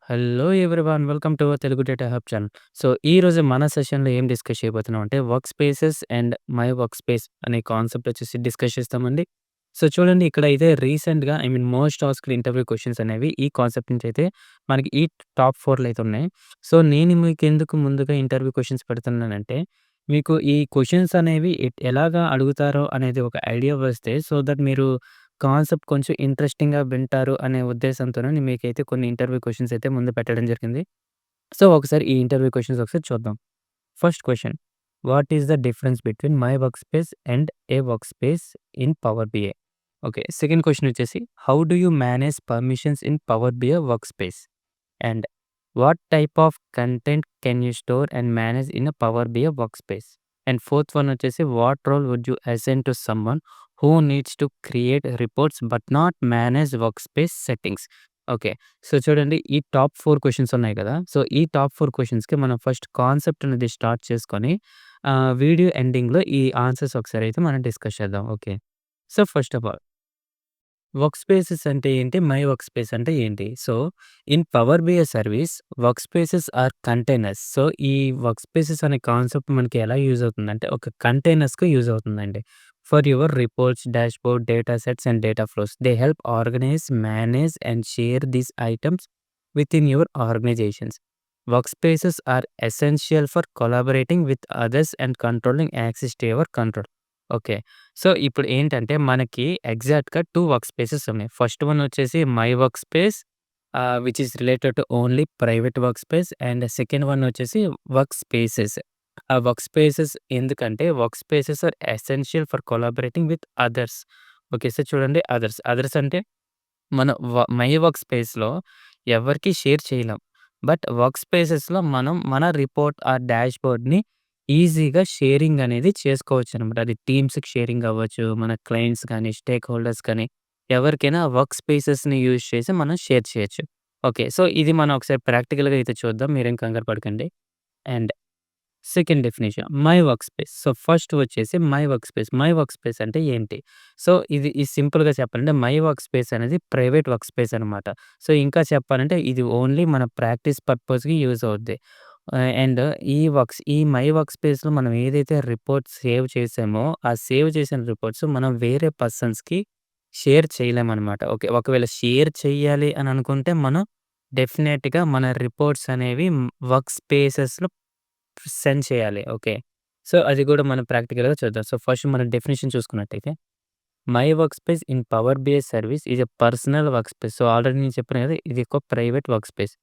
Hello everyone. Welcome to our Telugu data hub channel. So, ఈరోజు మన సెషన్‌లో ఏం డిస్కస్ చేయబోతున్నాం అంటే, work spaces and my work space అనే కాన్సెప్ట్ వచ్చేసి డిస్కస్ చేస్తామండి. సో, చూడండి ఇక్కడైతే రీసెంట్‌గా మోస్ట్ ఆస్క్డ్ ఇంటర్వ్యూ క్వెషన్స్ అనేవి ఈ కాన్సెప్ట్ నుంచి అయితే మనకి ఈ టాప్ 4లో అయితే ఉన్నాయి. సో, నేను మీకెందుకు ముందుగా ఇంటర్వ్యూ క్వెషన్స్ పెడుతున్నానంటే, మీకు ఈ క్వెషన్స్ అనేవి ఎలాగా అడుగుతారో అనేది ఒక ఐడియా వస్తే సో దట్ మీరు కాన్సెప్ట్ కొంచెం ఇంట్రెస్టింగ్‌గా వింటారు అనే ఉద్దేశంతోనే నేను మీకైతే కొన్ని ఇంటర్వ్యూ క్వెషన్స్ అయితే ముందు పెట్టడం జరిగింది. సో, ఒకసారి ఈ ఇంటర్వ్యూ క్వెషన్స్ ఒకసారి చూద్దాం. First question. What is the difference between my work space and a work space in power BI? Okay. Second question వచ్చేసి how do you manage permissions in power BI work space? And what type of content can you store and manage in a power BI work space? And fourth one వచ్చేసి what role would you assign to someone who needs to create reports but not manage work space settings? Okay. So, చూడండి ఈ top 4 questions ఉన్నాయి కదా! So, ఈ top 4 క్వెషన్స్‌కి మనం first concept అనేది start చేసుకొని వీడియో ఎండింగ్‌లో ఈ ఆన్సర్స్ ఒకసారి అయితే మనం డిస్కస్ చేద్దాం. Okay. So, first of all work spaces అంటే ఏంటి? మై వర్క్ స్పేస్ అంటే ఏంటి? So, in power BI service work spaces are containers. So, ఈ వర్క్ స్పేసెస్ అనే కాన్సెప్ట్ మనకి ఎలా యూజ్ అవుతుందంటే, ఒక కంటైనర్స్‌గా యూజ్ అవుతుందండి. For your reports, dashboard, data sets and data flows. They help organize, manage and share these items within your organizations. Work spaces are essential for collaborating with others and controlling access to your control. Okay. So, ఇప్పుడు ఏంటంటే మనకి ఎగ్జాక్ట్‌గా 2 work spaces ఉన్నాయి. First one వచ్చేసి my work space which is related to only private work space and second one వచ్చేసి work spaces. ఆ work spaces ఎందుకంటే work spaces are essential for collaborating with others. Okay. So, చూడండి others అంటే మన my work స్పేస్‌లో ఎవరికీ share చేయలేం. But work స్పేసెస్‌లో మనం మన రిపోర్ట్ డాష్‌బోర్డ్‌ని ఈజీగా షేరింగ్ అనేది చేసుకోవచ్చనమాట. అది టీమ్స్‌కి షేరింగ్ అవ్వచ్చు. మన క్లయింట్స్ గానీ, స్టేక్ హోల్డర్స్ కానీ ఎవరికైనా వర్క్ స్పేసెస్‌ని యూజ్ చేసి మనం షేర్ చేయొచ్చు. ఓకే. సో, ఇది మనం ఒకసారి ప్రాక్టికల్‌గా అయితే చూద్దాం. మీరేం కంగారు పడకండి. And second definition my work space. So, first వచ్చేసి my work space. My work space అంటే ఏంటి? సో, ఇది సింపుల్‌గా చెప్పాలంటే మై వర్క్ స్పేస్ అనేది ప్రైవేట్ వర్క్ స్పేస్ అనమాట. సో, ఇంకా చెప్పాలంటే ఇది ఓన్లీ మన ప్రాక్టీస్ పర్పస్‌కి యూజ్ అవుద్ది. అండ్ ఈ మై వర్క్ స్పేస్‌లో మనం ఏదైతే రిపోర్ట్స్ సేవ్ చేసామో, ఆ సేవ్ చేసిన రిపోర్ట్స్ మనం వేరే పర్సన్స్‌కి షేర్ చేయలేమనమాట. ఓకే. ఒకవేళ షేర్ చేయాలి అని అనుకుంటే మనం డెఫినిట్‌గా మన రిపోర్ట్స్ అనేవి వర్క్ స్పేసెస్‌లో సెండ్ చేయాలి. ఓకే. సో, అది కూడా మనం ప్రాక్టికల్‌గా చూద్దాం. సో, ఫస్ట్ మనం డెఫినిషన్ చూసుకున్నట్టయితే, my work space in power BI service is a personal work space. So, already నేను చెప్పాను కదా! ఇది ఒక private work space.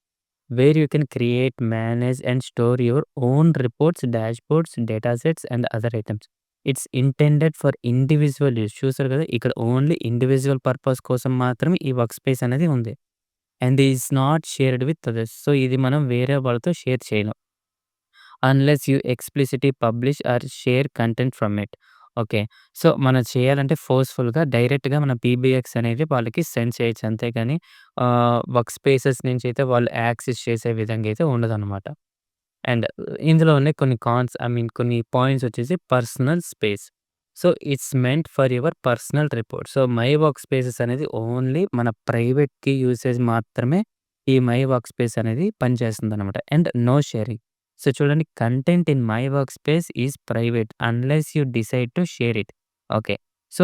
Where you can create, manage and store your own reports, dashboards, data sets and other items. It's intended for individual use. చూసారు కదా! ఇక్కడ only individual purpose కోసం మాత్రమే ఈ వర్క్ స్పేస్ అనేది ఉంది. And is not shared with others. So, ఇది మనం వేరే వాళ్ళతో షేర్ చేయలేం. Unless you explicitly publish or share content from it. Okay. So, మనం చేయాలంటే ఫోర్స్‌ఫుల్‌గా డైరెక్ట్‌గా మన పీబీఎక్స్ అనేది వాళ్ళకి సెండ్ చేయొచ్చు. అంతేగాని వర్క్ స్పేసెస్ నుంచి అయితే వాళ్ళు యాక్సెస్ చేసే విధంగా అయితే ఉండదనమాట. అండ్ ఇందులో ఉన్నాయి కొన్ని కొన్ని పాయింట్స్ వచ్చేసి personal space. So, it's meant for your personal report. So, my work spaces అనేది ఓన్లీ మన ప్రైవేట్‌కి యూసేజ్ మాత్రమే ఈ మై వర్క్ స్పేస్ అనేది పనిచేస్తుందనమాట. And no sharing. సో, చూడండి content in my work space is private unless you decide to share it. Okay. So,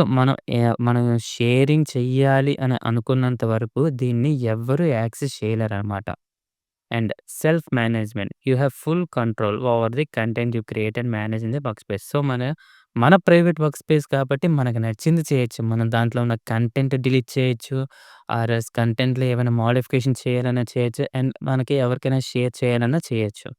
మనం sharing చెయ్యాలి అని అనుకున్నంత వరకు దీన్ని ఎవ్వరు యాక్సెస్ చేయలేరనమాట. అండ్ self management. You have full control over the content you create and manage in the work space. So, మన ప్రైవేట్ వర్క్ స్పేస్ కాబట్టి మనకు నచ్చింది చేయొచ్చు. మనం దాంట్లో ఉన్న కంటెంట్ డిలీట్ చేయొచ్చు. కంటెంట్‌లో ఏమైనా మోడిఫికేషన్ చేయాలన్నా చేయొచ్చు. అండ్ మనకి ఎవరికైనా షేర్ చేయాలన్నా చేయొచ్చు.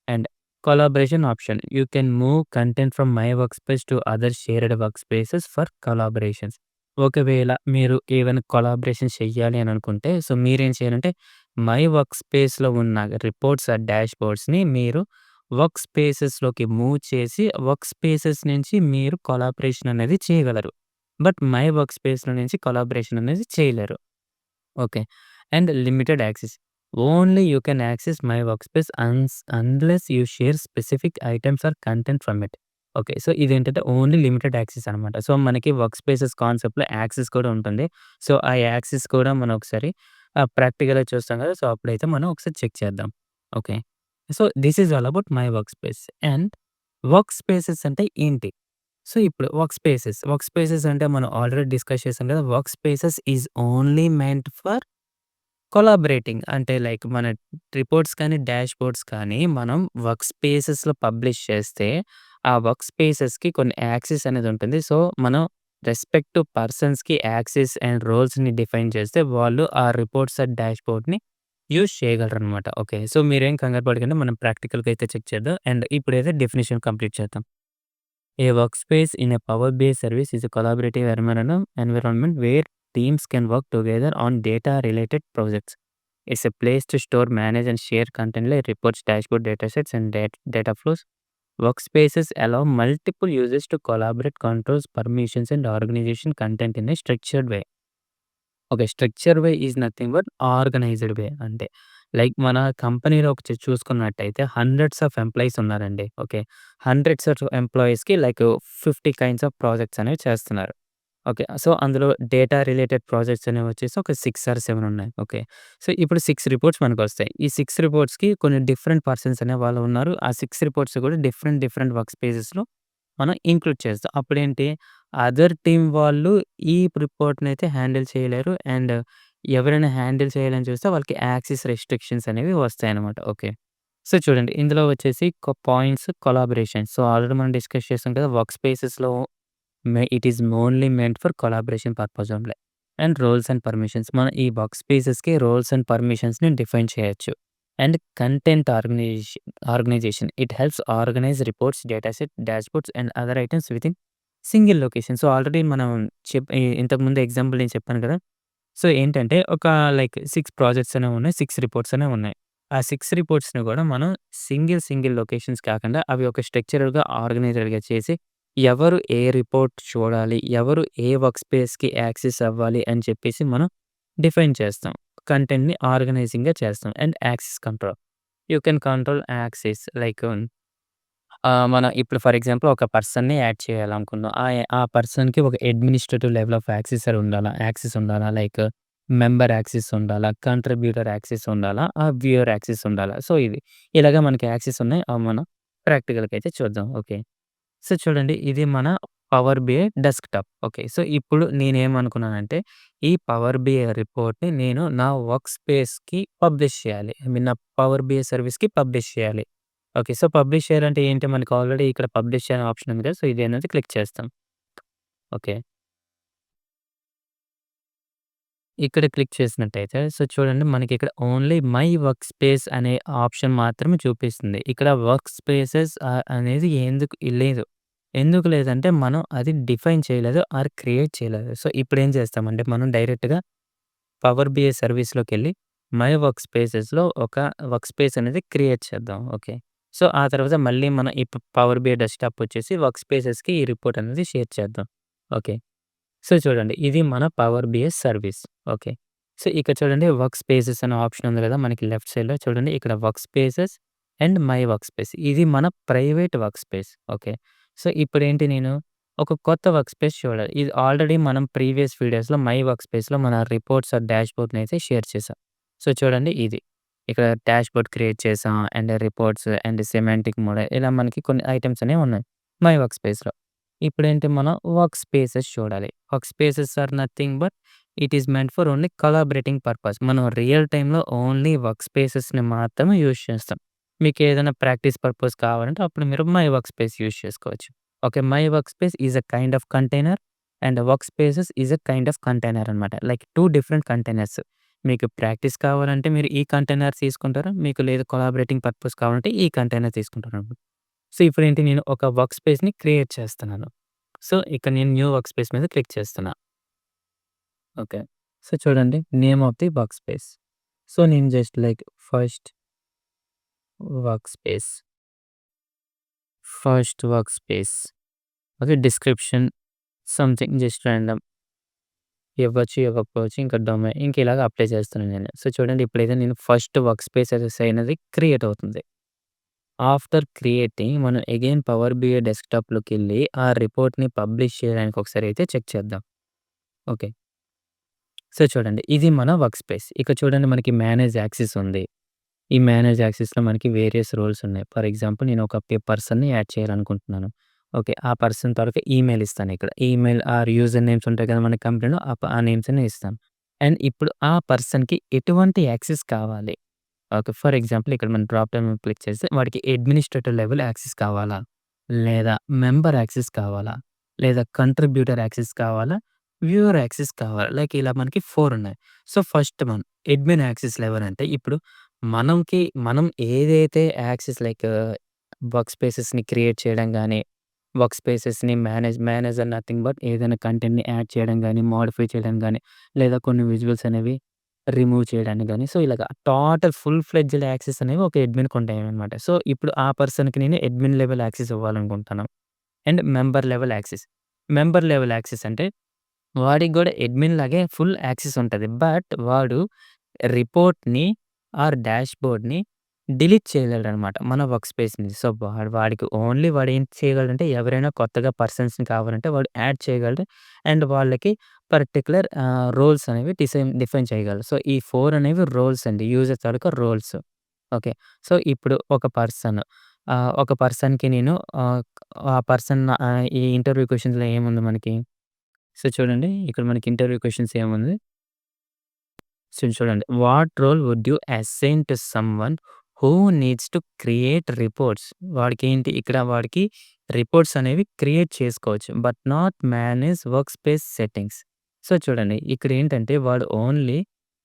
And collaboration option. You can move content from my work space to other shared work spaces for collaborations. ఒకవేళ మీరు ఏవైనా కొలాబరేషన్ చెయ్యాలి అని అనుకుంటే, సో, మీరేం చేయాలంటే మై వర్క్ స్పేస్‌లో ఉన్న రిపోర్ట్స్ డాష్‌బోర్డ్స్‌ని మీరు వర్క్ స్పేసెస్‌లోకి మూవ్ చేసి వర్క్ స్పేసెస్ నుంచి మీరు కొలాబరేషన్ అనేది చేయగలరు. బట్ మై వర్క్ స్పేస్‌లో నుంచి కొలాబరేషన్ అనేది చేయలేరు. Okay. And limited access. Only you can access my workspace unless you share specific items or content from it. Okay. So, ఇదేంటంటే ఓన్లీ లిమిటెడ్ యాక్సెస్ అనమాట. సో, మనకి వర్క్ స్పేసెస్ కాన్సెప్ట్‌లో access కూడా ఉంటుంది. సో, ఆ యాక్సెస్ కూడా మనం ఒకసారి ప్రాక్టికల్‌గా చూస్తాం కదా! సో, అప్పుడైతే మనం ఒకసారి చెక్ చేద్దాం. Okay. So, this is all about my work space. And work spaces అంటే ఏంటి? సో, ఇప్పుడు వర్క్ స్పేసెస్ అంటే మనం ఆల్రెడీ డిస్కస్ చేసాం కదా! Work spaces is only meant for collaborating. అంటే లైక్ మన రిపోర్ట్స్ కానీ, డాష్‌బోర్డ్స్ కానీ మనం వర్క్ స్పేసెస్‌లో పబ్లిష్ చేస్తే, ఆ వర్క్ స్పేసెస్‌కి కొన్ని యాక్సెస్ అనేది ఉంటుంది. సో, మనం రెస్పెక్టివ్ పర్సన్స్‌కి యాక్సెస్ అండ్ రోల్స్‌ని డిఫైన్ చేస్తే, వాళ్ళు ఆ రిపోర్ట్స్ అండ్ డాష్‌బోర్డ్‌ని యూజ్ చేయగలరనమాట. ఓకే. సో, మీరేం కంగారు పడకండి. మనం ప్రాక్టికల్‌గా అయితే చెక్ చేద్దాం. అండ్ ఇప్పుడైతే డెఫినిషన్ కంప్లీట్ చేద్దాం. A workspace in a Power BI service is a collaborative environment where teams can work together on data related projects. It's a place to store, manage, and share content like reports, dashboard, datasets, and data flows. Workspaces allow multiple users to collaborate, controls, permissions, and organization content in a structured way. Okay. Structure way is nothing but organised way అంటే. Like మన కంపెనీలో చూసుకున్నట్టయితే hundreds of employees ఉన్నారండి. Okay. Hundreds of ఎంప్లాయీస్‌కి like 50 kinds of projects అనేవి చేస్తున్నారు. Okay. So, అందులో data related projects అనేవి వచ్చేసి ఒక 6 ఆర్ 7 ఉన్నాయి. ఓకే. సో, ఇప్పుడు 6 రిపోర్ట్స్ మనకొస్తాయి. ఈ 6 రిపోర్ట్స్‌కి కొన్ని డిఫరెంట్ పర్సన్స్ అనేవాళ్ళు ఉన్నారు. ఆ 6 రిపోర్ట్స్ కూడా డిఫరెంట్ డిఫరెంట్ వర్క్ స్పేసెస్‌లో మనం ఇంక్లూడ్ చేస్తాం. అప్పుడేంటి అదర్ టీమ్ వాళ్ళు ఈ రిపోర్ట్‌నయితే హ్యాండిల్ చేయలేరు. అండ్ ఎవరైనా హ్యాండిల్ చేయాలని చూస్తే వాళ్ళకి యాక్సెస్ రెస్ట్రిక్షన్స్ అనేవి వస్తాయన్నమాట. ఓకే. సో, చూడండి ఇందులో వచ్చేసి పాయింట్స్ కొలాబరేషన్. సో, ఆల్రెడీ మనం డిస్కస్ చేసాం కదా! వర్క్ స్పేసెస్‌లో it is only meant for collaboration purpose only. And roles and permissions. మనం ఈ వర్క్ స్పేసెస్‌కి రోల్స్ అండ్ పర్మిషన్స్‌ని డిఫైన్ చేయొచ్చు. And content organisation. It helps organise reports, data set, dashboards and other items within single location. So, already మనం ఇంతకుముందు example నేను చెప్పాను కదా! సో, ఏంటంటే ఒక లైక్ 6 ప్రాజెక్ట్స్ అనేవి ఉన్నాయి. 6 రిపోర్ట్స్ అనేవి ఉన్నాయి. ఆ 6 రిపోర్ట్స్‌ని కూడా మనం సింగిల్ లొకేషన్స్ కాకుండా అవి ఒక స్ట్రక్చరల్‌గా, ఆర్గనైజ్డ్‌గా చేసి ఎవరు ఏ రిపోర్ట్ చూడాలి, ఎవరు ఏ వర్క్ స్పేస్‌కి యాక్సెస్ అవ్వాలి అని చెప్పేసి మనం డిఫైన్ చేస్తాం. కంటెంట్‌ని ఆర్గనైజింగ్‌గా చేస్తాం. And access control. You can control access like మనం ఇప్పుడు ఫర్ ఎగ్జాంపుల్ ఒక పర్సన్‌ని యాడ్ చేయాలనుకున్నాం. ఆ పర్సన్‌కి ఒక అడ్మినిస్ట్రేటివ్ లెవెల్ ఆఫ్ యాక్సెస్ ఉండాలా? లైక్ మెంబర్ యాక్సెస్ ఉండాలా? కంట్రిబ్యూటర్ యాక్సెస్ ఉండాలా? వ్యూయర్ యాక్సెస్ ఉండాలా? సో, ఇలాగ మనకి యాక్సెస్ ఉన్నాయి. అవి మనం ప్రాక్టికల్‌గా అయితే చూద్దాం. ఓకే. సో, చూడండి ఇది మన power BI desktop. Okay. So, ఇప్పుడు నేనేమనుకున్నానంటే, ఈ పవర్ బిఐ రిపోర్ట్‌ని నేను నా వర్క్ స్పేస్‌కి పబ్లిష్ చేయాలి. ఐ మీన్ నా పవర్ బిఐ సర్వీస్‌కి పబ్లిష్ చేయాలి. ఓకే. సో, పబ్లిష్ చేయాలంటే ఏంటి మనకు ఆల్రెడీ ఇక్కడ పబ్లిష్ అనే ఆప్షన్ ఉంది కదా! సో, ఇది అనేది క్లిక్ చేస్తాం. ఓకే. ఇక్కడ క్లిక్ చేసినట్టయితే సో, చూడండి మనకిక్కడ ఓన్లీ మై వర్క్ స్పేస్ అనే ఆప్షన్ మాత్రమే చూపిస్తుంది. ఇక్కడ వర్క్ స్పేసెస్ అనేది ఎందుకు లేదు. ఎందుకు లేదంటే మనం అది డిఫైన్ చేయలేదు ఆర్ క్రియేట్ చేయలేదు. సో, ఇప్పుడేం చేస్తామంటే మనం డైరెక్ట్‌గా పవర్ బిఐ సర్వీస్‌లోకెళ్ళి మై వర్క్ స్పేసెస్‌లో ఒక వర్క్ స్పేస్ అనేది క్రియేట్ చేద్దాం. ఓకే. సో, ఆ తర్వాత మళ్ళీ మనం ఈ పవర్ బిఐ డెస్క్‌టాప్ వచ్చేసి వర్క్ స్పేసెస్‌కి ఈ రిపోర్ట్ అనేది షేర్ చేద్దాం. ఓకే. సో, చూడండి ఇది మన power BI service. Okay. So, ఇక్కడ చూడండి వర్క్ స్పేసెస్ అనే ఆప్షన్ ఉంది కదా! మనకి లెఫ్ట్ సైడ్‌లో చూడండి ఇక్కడ work spaces and my work space. ఇది మన private work space. Okay. So, ఇప్పుడేంటి నేను ఒక కొత్త వర్క్ స్పేస్ చూడాలి. ఇది ఆల్రెడీ మనం ప్రీవియస్ వీడియోస్‌లో మై వర్క్ స్పేస్‌లో మన రిపోర్ట్స్ ఆర్ డాష్‌బోర్డ్‌నయితే షేర్ చేసాం. సో, చూడండి ఇది. ఇక్కడ డాష్‌బోర్డ్ క్రియేట్ చేసాం. And reports and semantic model ఇలా మనకి కొన్ని ఐటెమ్స్ అనేవి ఉన్నాయి. మై వర్క్ స్పేస్‌లో. ఇప్పుడేంటి మనం వర్క్ స్పేసెస్ చూడాలి. Work spaces are nothing but it is meant for only collaborating purpose. మనం రియల్ టైమ్‌లో ఓన్లీ వర్క్ స్పేసెస్‌ని మాత్రమే యూజ్ చేస్తాం. మీకేదైనా ప్రాక్టీస్ పర్పస్ కావాలంటే అప్పుడు మీరు మై వర్క్ స్పేస్ యూజ్ చేసుకోవచ్చు. Okay. My work space is a kind of container and work spaces is a kind of container అనమాట. Like 2 different containers. మీకు ప్రాక్టీస్ కావాలంటే మీరు ఈ కంటైనర్ తీసుకుంటారు. మీకు లేదు కొలాబరేటింగ్ పర్పస్ కావాలంటే ఈ కంటైనర్ తీసుకుంటారనమాట. సో, ఇప్పుడేంటి నేను ఒక వర్క్ స్పేస్‌ని క్రియేట్ చేస్తున్నాను. సో, ఇక్కడ నేను న్యూ వర్క్ స్పేస్ మీద క్లిక్ చేస్తున్నా. ఓకే. సో, చూడండి name of the work space. So, నేను just like first work space, first work space. Okay. Description something just random ఇవ్వచ్చు, ఇవ్వకపోవచ్చు. ఇంకా డొమైన్ ఇంక ఇలాగ అప్లై చేస్తున్నాను నేను. సో, చూడండి ఇప్పుడైతే నేను ఫస్ట్ వర్క్ స్పేస్ అనేది క్రియేట్ అవుతుంది. ఆఫ్టర్ క్రియేటింగ్ మనం అగైన్ పవర్ బిఐ డెస్క్‌టాప్‌లోకెళ్ళి ఆ రిపోర్ట్‌ని పబ్లిష్ చేయడానికి ఒకసారి అయితే చెక్ చేద్దాం. ఓకే. సో, చూడండి ఇది మన వర్క్ స్పేస్. ఇక చూడండి మనకి మేనేజ్ యాక్సెస్ ఉంది. ఈ మేనేజ్ యాక్సెస్‌లో మనకి వేరియస్ రోల్స్ ఉన్నాయి. ఫర్ ఎగ్జాంపుల్ నేను ఒక పర్సన్‌ని యాడ్ చేయాలనుకుంటున్నాను. ఓకే. ఆ పర్సన్ తాలూకా ఈమెయిల్ ఇస్తానిక్కడ. ఈమెయిల్ ఆర్ యూజర్ నేమ్స్ ఉంటాయి కదా! మన కంపెనీలో ఆ నేమ్స్ అన్ని ఇస్తాను. అండ్ ఇప్పుడు ఆ పర్సన్‌కి ఎటువంటి యాక్సెస్ కావాలి? ఓకే. ఫర్ ఎగ్జాంపుల్ ఇక్కడ మనం డ్రాప్ డౌన్ మీద క్లిక్ చేస్తే వాడికి అడ్మినిస్ట్రేటర్ లెవెల్ యాక్సెస్ కావాలా? లేదా మెంబర్ యాక్సెస్ కావాలా? లేదా కంట్రిబ్యూటర్ యాక్సెస్ కావాలా? వ్యూవర్ యాక్సెస్ కావాలా? లైక్ ఇలా మనకి 4 ఉన్నాయి. So, first one admin access level అంటే ఇప్పుడు మనం ఏదైతే యాక్సెస్ లైక్ వర్క్ స్పేసెస్‌ని క్రియేట్ చేయడం గాని, వర్క్ స్పేసెస్‌ని మేనేజ్ ఆర్ నథింగ్ బట్ ఏదైనా కంటెంట్‌ని యాడ్ చేయడం గాని, మోడిఫై చేయడం గాని, లేదా కొన్ని విజువల్స్ అనేవి రిమూవ్ చేయడానికి గాని, సో, ఇలాగ టోటల్ ఫుల్ ఫ్లెడ్జ్డ్ యాక్సెస్ అనేవి ఒక అడ్మిన్‌కి ఉంటాయనమాట. సో, ఇప్పుడు ఆ పర్సన్‌కి నేను అడ్మిన్ లెవెల్ యాక్సెస్ ఇవ్వాలనుకుంటాను. And member level access. Member level access అంటే వాడికి గూడా అడ్మిన్ లాగే ఫుల్ యాక్సెస్ ఉంటది. బట్ వాడు రిపోర్ట్‌ని ఆర్ డాష్‌బోర్డ్‌ని డిలీట్ చేయలేడనమాట మన వర్క్ స్పేస్ నుంచి. సో, వాడికి ఓన్లీ వాడేం చేయగలడంటే ఎవరైనా కొత్తగా పర్సన్స్‌ని కావాలంటే వాడు యాడ్ చేయగలడు. అండ్ వాళ్ళకి పర్టిక్యులర్ రోల్స్ అనేవి డిఫైన్ చేయగలరు. సో, ఈ 4 అనేవి రోల్స్ అండి. యూజర్ తాలూకా రోల్స్. ఓకే. సో, ఇప్పుడు ఒక పర్సన్‌కి నేను ఆహ్, ఆ పర్సన్ ఈ ఇంటర్వ్యూ క్వెషన్స్‌లో ఏముంది మనకి? సో, చూడండి ఇక్కడ మనకి ఇంటర్వ్యూ క్వెషన్స్ ఏముంది? సో, చూడండి. What role would you assign to someone who needs to create reports? వాడికి రిపోర్ట్స్ అనేవి క్రియేట్ చేసుకోవచ్చు. But not manage work space settings. So, చూడండి ఇక్కడేంటంటే వాడు ఓన్లీ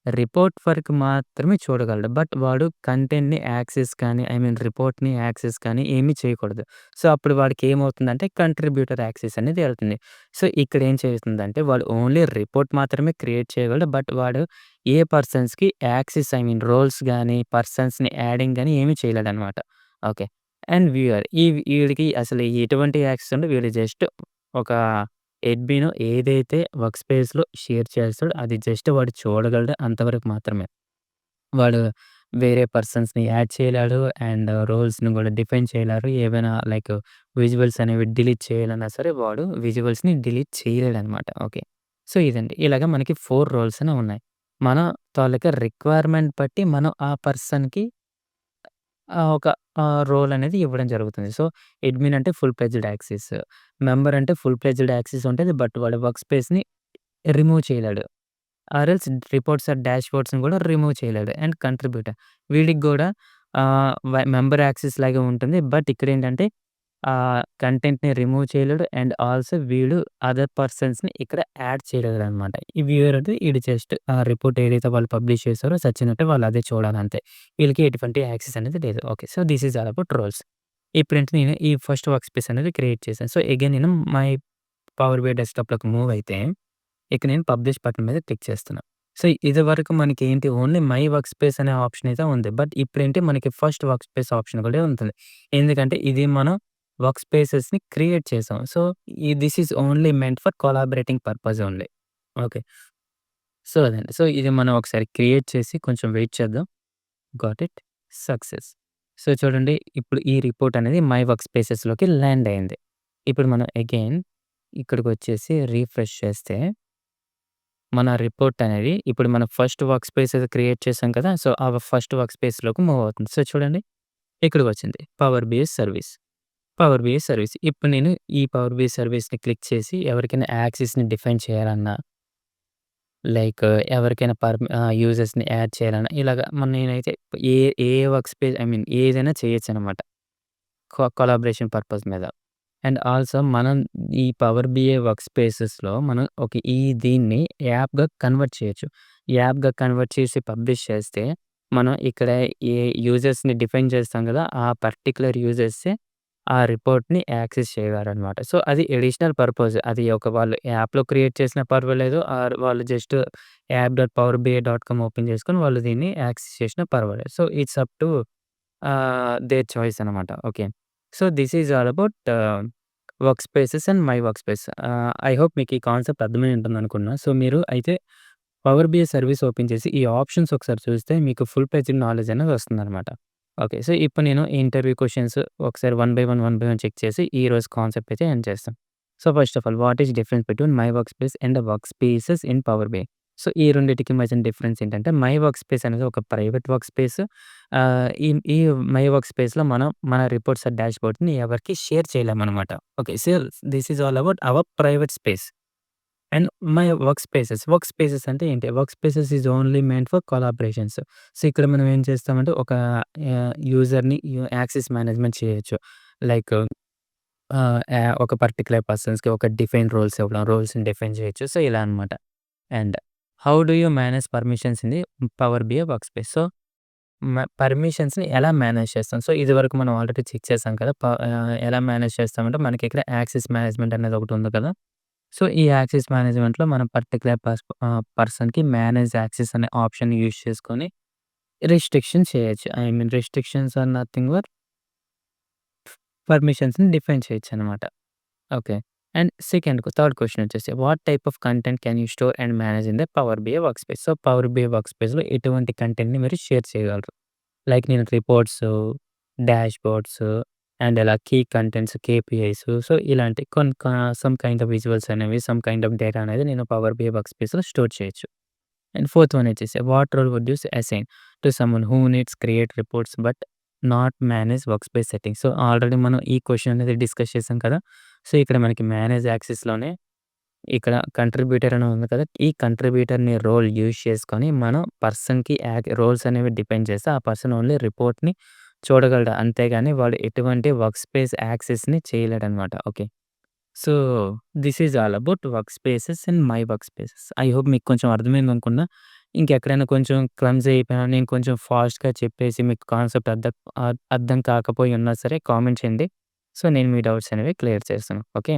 రిపోర్ట్ వరకు మాత్రమే చూడగలడు. బట్ వాడు కంటెంట్‌ని యాక్సెస్ కానీ, ఐ మీన్ రిపోర్ట్‌ని యాక్సెస్ కానీ ఏమీ చేయకూడదు. సో, అప్పుడు వాడికేమవుతుందంటే కంట్రిబ్యూటర్ యాక్సెస్ అనేది ఎళ్తుంది. సో, ఇక్కడేం చేస్తుందంటే వాడు ఓన్లీ రిపోర్ట్ మాత్రమే క్రియేట్ చేయగలడు. బట్ వాడు ఏ పర్సన్స్‌కి యాక్సెస్ ఐ మీన్ రోల్స్ గాని, పర్సన్స్‌ని యాడింగ్ గాని ఏమి చేయలేడనమాట. ఓకే. అండ్ వ్యూయర్ వీడికి అసలు ఎటువంటి యాక్సెస్ ఉండదు. వీడు జస్ట్ ఒక అడ్మిన్ ఏదైతే వర్క్ స్పేస్‌లో షేర్ చేస్తాడో అది జస్ట్ వాడు చూడగలడు అంతవరకు మాత్రమే. వాడు వేరే పర్సన్స్‌ని యాడ్ చేయలేడు. అండ్ రోల్స్‌ని గూడా డిఫైన్ చేయలేరు. ఏవైనా లైక్ విజువల్స్ అనేవి డిలీట్ చేయాలన్నా సరే వాడు విజువల్స్‌ని డిలీట్ చేయలేడనమాట. ఓకే. సో, ఇదండి. ఇలాగ మనకి 4 రోల్స్ అనేవి ఉన్నాయి. మన తాలూకా రిక్వైర్మెంట్ బట్టి మనం ఆ పర్సన్‌కి ఒక రోల్ అనేది ఇవ్వడం జరుగుతుంది. సో, అడ్మిన్ అంటే ఫుల్ ఫ్లెడ్జ్డ్ యాక్సెస్. మెంబర్ అంటే ఫుల్ ఫ్లెడ్జ్డ్ యాక్సెస్ ఉంటది. బట్ వాడి వర్క్ స్పేస్‌ని రిమూవ్ చేయలేడు. ఆర్ ఎల్స్ రిపోర్ట్స్ ఆర్ డాష్‌బోర్డ్స్‌ని గూడా రిమూవ్ చేయలేడు. అండ్ కంట్రిబ్యూటర్ వీడికి గూడా మెంబర్ యాక్సెస్ లాగే ఉంటుంది. బట్ ఇక్కడేంటంటే కంటెంట్‌ని రిమూవ్ చేయలేడు. అండ్ ఆల్సో వీడు అదర్ పర్సన్స్‌ని ఇక్కడ యాడ్ చేయలేడనమాట. ఈ వ్యూయర్ అంటే ఈడు జస్ట్ ఆ రిపోర్ట్ ఏదైతే వాళ్ళు పబ్లిష్ చేసారో సచ్చినట్టు వాళ్ళు అదే చూడాలంతే. వీళ్ళకి ఎటువంటి యాక్సెస్ అనేది లేదు. Okay. So, this is all about roles. ఇప్పుడేంటి నేను ఈ ఫస్ట్ వర్క్ స్పేస్ అనేది క్రియేట్ చేశాను. సో, అగైన్ నేను మై పవర్ బిఐ డెస్క్‌టాప్‌లోకి మూవ్ అయితే ఇక నేను పబ్లిష్ బటన్ మీద క్లిక్ చేస్తున్నా. సో, ఇదివరకు మనకేంటి ఓన్లీ మై వర్క్ స్పేస్ అనే ఆప్షన్ అయితే ఉంది. బట్ ఇప్పుడేంటి మనకి ఫస్ట్ వర్క్ స్పేస్ ఆప్షన్ కూడా ఉంటుంది. ఎందుకంటే ఇది మనం వర్క్ స్పేసెస్‌ని క్రియేట్ చేసాం. So, this is only meant for collaborating purpose only. Okay. So, అదండి. సో, ఇది మనం ఒకసారి క్రియేట్ చేసి కొంచెం వెయిట్ చేద్దాం. Got it. సక్సెస్. సో, చూడండి ఇప్పుడు ఈ రిపోర్ట్ అనేది మై వర్క్ స్పేసెస్‌లోకి ల్యాండ్ అయింది. ఇప్పుడు మనం అగైన్ ఇక్కడికొచ్చేసి రిఫ్రెష్ చేస్తే మన రిపోర్ట్ అనేది ఇప్పుడు మనం ఫస్ట్ వర్క్ స్పేస్ ఏదో క్రియేట్ చేసాం కదా! సో, ఆ ఫస్ట్ వర్క్ స్పేస్‌లోకి మూవ్ అవుతుంది. సో, చూడండి ఇక్కడికొచ్చింది. Power BI service. Power BI service. ఇప్పుడు నేను ఈ పవర్ బిఐ సర్వీస్‌ని క్లిక్ చేసి ఎవరికైనా యాక్సెస్‌ని డిఫైన్ చేయాలన్నా, లైక్ ఎవరికైనా యూజర్స్‌ని యాడ్ చేయాలన్నా ఇలాగ నేనైతే ఏ ఏ వర్క్ స్పేస్ ఐ మీన్ ఏదైనా చేయొచ్చనమాట. కొలాబరేషన్ పర్పస్ మీద. అండ్ ఆల్సో మనం ఈ పవర్ బిఐ వర్క్ స్పేసెస్‌లో మనం దీన్ని యాప్‌గా కన్వర్ట్ చేయొచ్చు. యాప్‌గా కన్వర్ట్ చేసి పబ్లిష్ చేస్తే, మనం ఇక్కడ ఏ యూజర్స్‌ని డిఫైన్ చేస్తాం గదా! ఆ పర్టిక్యులర్ యూజర్సే ఆ రిపోర్ట్‌ని యాక్సెస్ చేయగలరనమాట. సో, అది అడిషనల్ పర్పస్. అది వాళ్ళు యాప్‌లో క్రియేట్ చేసినా పర్వాలేదు. ఆర్ వాళ్ళు జస్ట్ app.powerbi.com ఓపెన్ చేసుకొని వాళ్ళు దీన్ని యాక్సెస్ చేసినా పర్వాలేదు. So, it's up to their choice అనమాట. Okay. So, this is all about work spaces and my work space. I hope మీకు ఈ కాన్సెప్ట్ అర్థమై ఉంటుందనుకున్నా. సో, మీరు అయితే పవర్ బిఐ సర్వీస్ ఓపెన్ చేసి ఈ ఆప్షన్స్ ఒకసారి చూస్తే మీకు ఫుల్ ఫ్లెడ్జ్డ్ నాలెడ్జ్ అనేది వస్తుందనమాట. ఓకే. సో, ఇప్పుడు నేను ఈ ఇంటర్వ్యూ క్వెషన్స్ ఒకసారి వన్ బై వన్ చెక్ చేసి ఈరోజు కాన్సెప్ట్ అయితే ఎండ్ చేస్తాం. So, first of all what is difference between my work space and work spaces in power BI? So, ఈ రెండిటికి మధ్యన డిఫరెన్స్ ఏంటంటే, మై వర్క్ స్పేస్ అనేది ఒక ప్రైవేట్ వర్క్ స్పేస్. ఈ ఈ మై వర్క్ స్పేస్‌లో మనం మన రిపోర్ట్స్ డాష్‌బోర్డ్‌ని ఎవరికీ షేర్ చేయలేమనమాట. Okay. So, this is all about our private space. And my work spaces. Work spaces అంటే ఏంటి? Work spaces is only meant for collaborations. So, ఇక్కడ మనం ఏం చేస్తామంటే ఒక యూజర్‌ని యాక్సెస్ మేనేజ్‌మెంట్ చేయొచ్చు. లైక్ ఒక పర్టిక్యులర్ పర్సన్స్‌కి ఒక డిఫైన్ రోల్స్ ఇవ్వడం, రోల్స్‌ని డిఫైన్ చేయొచ్చు. సో, ఇలా అనమాట. And how do you manage permissions in the power BI work space? So, పర్మిషన్స్‌ని ఎలా మేనేజ్ చేస్తాం? సో, ఇదివరకు మనం ఆల్రెడీ చెక్ చేసాం కదా! ఎలా మేనేజ్ చేస్తామంటే మనకి ఇక్కడ యాక్సెస్ మేనేజ్‌మెంట్ అనేది ఒకటి ఉంది కదా! సో, ఈ యాక్సెస్ మేనేజ్‌మెంట్‌లో మనం పర్టిక్యులర్ పర్సన్‌కి మేనేజ్ యాక్సెస్ అనే ఆప్షన్ యూజ్ చేసుకొని రిస్ట్రిక్షన్ చేయొచ్చు. I mean restrictions are nothing but పర్మిషన్స్‌ని డిఫైన్ చేయొచ్చనమాట. ఓకే. అండ్ థర్డ్ క్వెషన్ వచ్చేసి what type of content can you store and manage in the power BI work space? So, power BI work స్పేస్‌లో ఎటువంటి కంటెంట్‌ని మీరు share చేయగలరు? Like నేను reports, dashboards and ఇలా కీ కంటెంట్స్, కేపీఐస్ సో, ఇలాంటి కొన్ని సమ్ కైండ్ ఆఫ్ విజువల్స్ అనేవి, సమ్ కైండ్ ఆఫ్ డేటా అనేది నేను పవర్ బిఐ వర్క్ స్పేస్‌లో స్టోర్ చేయొచ్చు. అండ్ ఫోర్త్ వన్ వచ్చేసి what role would you assign to someone who needs create reports but not manage work space settings? So, already మనం ఈ question అనేది discuss చేసాం కదా! సో, ఇక్కడ మనకి మేనేజ్ యాక్సెస్‌లోనే ఇక్కడ కంట్రిబ్యూటర్ అని ఉంది కదా! ఈ కంట్రిబ్యూటర్‌ని రోల్ యూజ్ చేసుకొని మనం పర్సన్‌కి రోల్స్ అనేవి డిపెండ్ చేస్తే ఆ పర్సన్ ఓన్లీ రిపోర్ట్‌ని చూడగలడు. అంతేగాని వాడు ఎటువంటి వర్క్ స్పేస్ యాక్సెస్‌ని చేయలేడనమాట. Okay. So, this is all about work spaces and my work spaces. I hope మీకు కొంచెం అర్థమైందనుకున్నా. ఇంకెక్కడైనా కొంచెం క్లమ్జీ అయిపోయినా, నేను కొంచెం ఫాస్ట్‌గా చెప్పేసి మీకు కాన్సెప్ట్ అర్థం కాకపోయి ఉన్నా సరే కామెంట్ చేయండి. సో, నేను మీ డౌట్స్ అనేవి క్లియర్ చేస్తాను. ఓకే.